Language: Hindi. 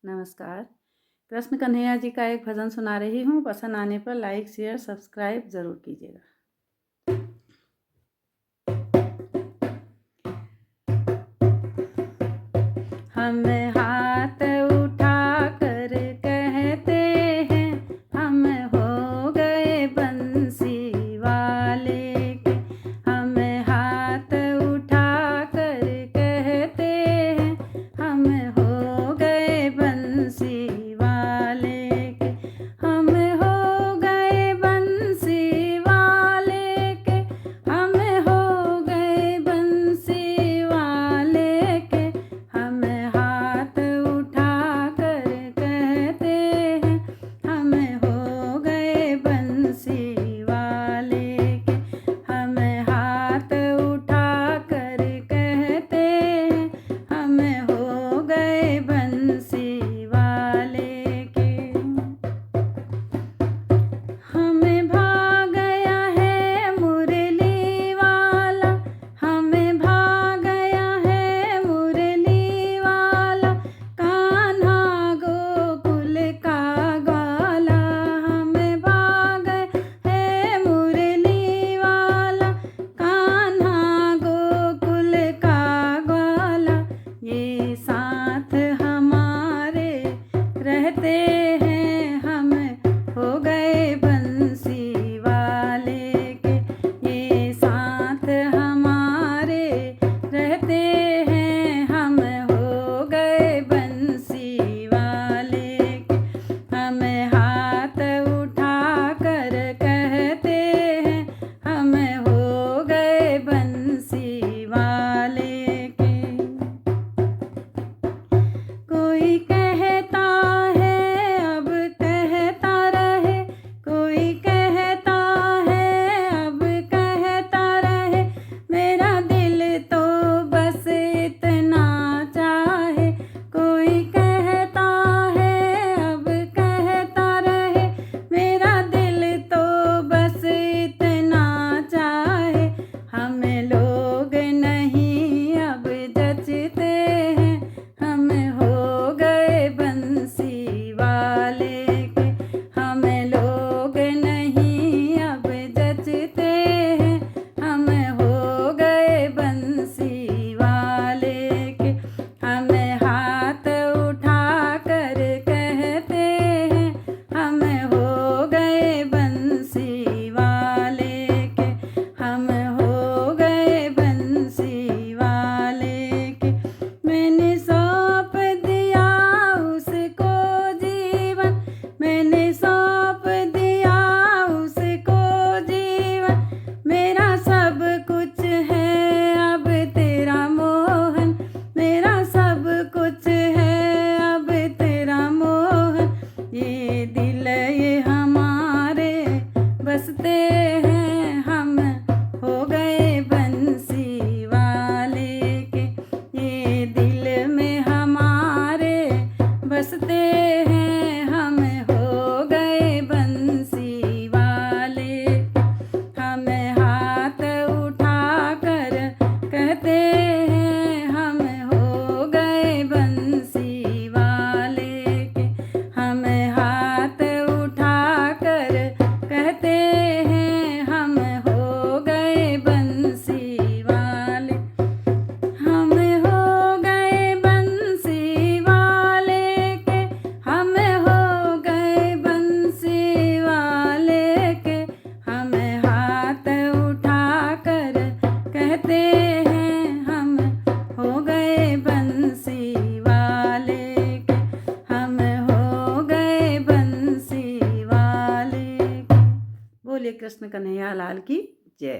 नमस्कार। कृष्ण कन्हैया जी का एक भजन सुना रही हूँ। पसंद आने पर लाइक, शेयर, सब्सक्राइब ज़रूर कीजिएगा। हम हाथ उठा कर कहते हैं, हम हो गए बंसी वाले के। हम हाथ उठा कर कहते हैं, हम हो गए बंसी वाले के। हम हो गए बंसी वाले के। हम हो गए बंसी वाले के। हम हाथ उठा कर कहते हैं, हम हो गए बंसी वाले के। हम हाथ उठा कर कहते हैं, हम हो गए बंसी वाले के। हमें भाग गया है मुरली वाला, हमें भाग गया है मुरली वाला, कान्हा गोकुल का ग्वाला। हमें भाग गया है मुरली वाला, कान्हा गोकुल का ग्वाला। ये साथ हमारे रहते हैं, हम हो गए बंसी वाले के। ये साथ हमारे रहते हैं, हम हो गए बंसी वाले के। हम हाथ उठा कर कहते हैं, हम हो गए बंसी वाले के। कोई कहता है अब कहता रहे, कोई कहता है अब कहता रहे, मेरा दिल तो बस इतना चाहे। कोई कहता है अब कहता रहे, मेरा दिल तो बस इतना चाहे। हम लोग नहीं अब जचते हैं, हम हो गए बंसी वाले के। हम लोग नहीं अब जचते हैं, हम हो गए बंसी वाले के। हम हाथ उठा कर कहते हैं, हम हो गए बंसी वाले के। हम हो गए बंसी वाले के। मैंने सौंप दिया उसको जीवन, मैंने सौंप दिया उसको जीवन। मेरा सब कुछ है अब तेरा मोहन, मेरा सब कुछ है अब तेरा मोहन। ये दिल ये हमारे बसते हैं, हम हो गए बंसी वाले के। ये दिल में हमारे बसते हैं, हम हो गए बंसी वाले के। हम हाथ उठा कर कहते हैं, हम हो गए बंसी वाले के। हम हाथ उठा कर कहते हैं, हम हो गए बंसी वाले। हम हो गए बंसी वाले के। हम हो गए बंसी वाले के। हम हाथ उठा कर कहते हैं, हम हो गए बंसी वाले के। हम हो गए बंसी वाले के। बोलिए कृष्ण कन्हैया लाल की जय।